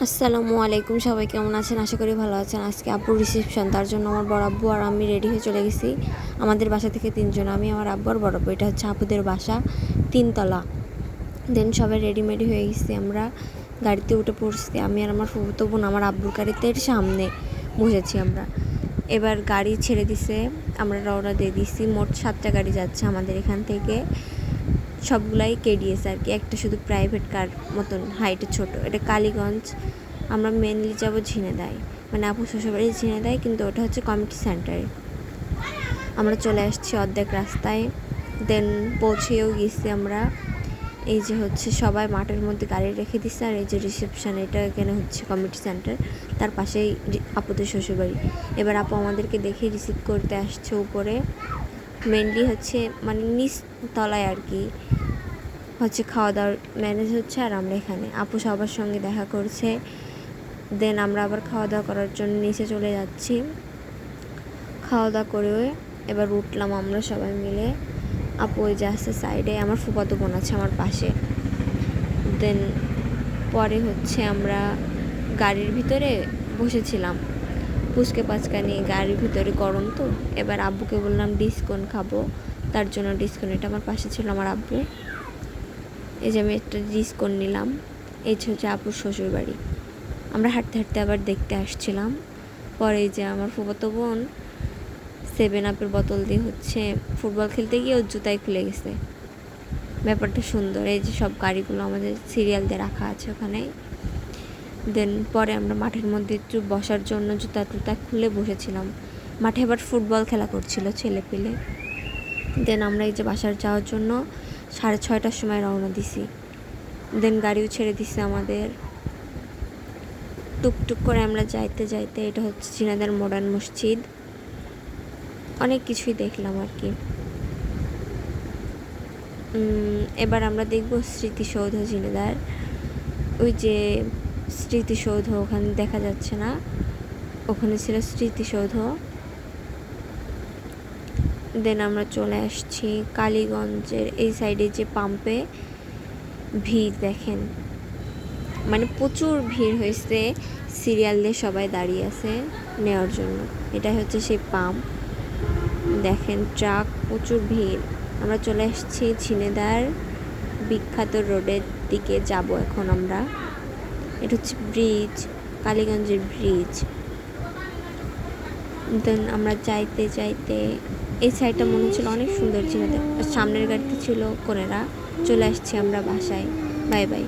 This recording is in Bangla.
আসসালামু আলাইকুম, সবাই কেমন আছেন? আশা করি ভালো আছেন। আজকে আব্বুর রিসেপশন, তার জন্য আমার বড় আব্বু আর আমি রেডি হয়ে চলে গেছি। আমাদের বাসা থেকে 3 জন, আমি, আমার আব্বু আর বড় আব্বু। এটা হচ্ছে আপুদের বাসা, 3 তলা। দেন সবাই রেডিমেডি হয়ে গেছি, আমরা গাড়িতে উঠে পড়ছি। আমি আর আমার ফুফুতো বোন আমার আব্বুর গাড়িতে সামনে বসেছি আমরা। এবার গাড়ি ছেড়ে দিছে, আমরা রওনা দিয়ে দিছি। মোট 7টা গাড়ি যাচ্ছে আমাদের এখান থেকে, সবগুলাই কেডিএস আর কি। একটা শুধু প্রাইভেট কার মতন হাইটে ছোট, এটা কালীগঞ্জ। আমরা মেনলি যাবো ঝিনেদায়, মানে আপু শ্বশুরবাড়ি ঝিনেদায়, কিন্তু ওটা হচ্ছে কমিউনিটি সেন্টারে। আমরা চলে আসছি অর্ধেক রাস্তায়, দেন পৌঁছেও গেছি আমরা। এই যে হচ্ছে সবাই মাঠের মধ্যে গাড়ি রেখে দিচ্ছে, আর এই যে রিসেপশন, এটা এখানে হচ্ছে কমিউনিটি সেন্টার, তার পাশেই আপুদের শ্বশুরবাড়ি। এবার আপু আমাদেরকে দেখে রিসিভ করতে আসছে উপরে। মেনলি হচ্ছে মানে নিচ তলায় আর কি হচ্ছে খাওয়া দাওয়ার ম্যানেজ হচ্ছে, আর আমরা এখানে আপু সবার সঙ্গে দেখা করছে। দেন আমরা আবার খাওয়া দাওয়া করার জন্য নিচে চলে যাচ্ছি। খাওয়া দাওয়া করে এবার উঠলাম আমরা সবাই মিলে। আপু ওই যে আসছে সাইডে, আমার ফুফাতো বোন আছে আমার পাশে। দেন পরে হচ্ছে আমরা গাড়ির ভিতরে বসেছিলাম পুচকে পাচকা নিয়ে। গাড়ির ভিতরে গরম তো, এবার আব্বুকে বললাম ডিসকন খাবো, তার জন্য ডিসকন, এটা আমার পাশে ছিল আমার আব্বু। এই যে আমি একটা ডিসকন নিলাম। এই হচ্ছে আপুর শ্বশুরবাড়ি। আমরা হাঁটতে হাঁটতে আবার দেখতে আসছিলাম। পরে এই যে আমার ফুফাতো বোন 7 আপের বোতল দিয়ে হচ্ছে ফুটবল খেলতে গিয়ে ওর জুতাই খুলে গেছে। ব্যাপারটা সুন্দর। এই যে সব গাড়িগুলো আমাদের সিরিয়াল দিয়ে রাখা আছে ওখানে। দেন পরে আমরা মাঠের মধ্যে একটু বসার জন্য জুতা টুতা খুলে বসেছিলাম। মাঠে আবার ফুটবল খেলা করছিল ছেলে পেলে। দেন আমরা এই যে বাসার যাওয়ার জন্য 6:30টার সময় রওনা দিছি। দেন গাড়িও ছেড়ে দিছে আমাদের। টুকটুক করে আমরা যাইতে যাইতে, এটা হচ্ছে ঝিনাইদহ মডার্ন মসজিদ, অনেক কিছুই দেখলাম আর কি। এবার আমরা দেখব স্মৃতিসৌধ ঝিনাইদহ। ওই যে স্মৃতিসৌধ ওখানে দেখা যাচ্ছে না, ওখানে ছিল স্মৃতিসৌধ। দেন আমরা চলে আসছি কালীগঞ্জের এই সাইডে, যে পাম্পে ভিড় দেখেন, মানে প্রচুর ভিড় হয়েছে, সিরিয়াল দিয়ে সবাই দাঁড়িয়ে আছে নেওয়ার জন্য। এটা হচ্ছে সেই পাম্প, দেখেন ট্রাক, প্রচুর ভিড়। আমরা চলে আসছি ঝিনেদার বিখ্যাত রোডের দিকে যাব এখন আমরা। এটা হচ্ছে ব্রিজ, কালীগঞ্জের ব্রিজ। দেন আমরা যাইতে যাইতে এই সাইডটা মনে হচ্ছিল অনেক সুন্দর ঝিনেদার। সামনের গাড়িতে ছিল কোনেরা। চলে আসছি আমরা বাসায়। Bye bye.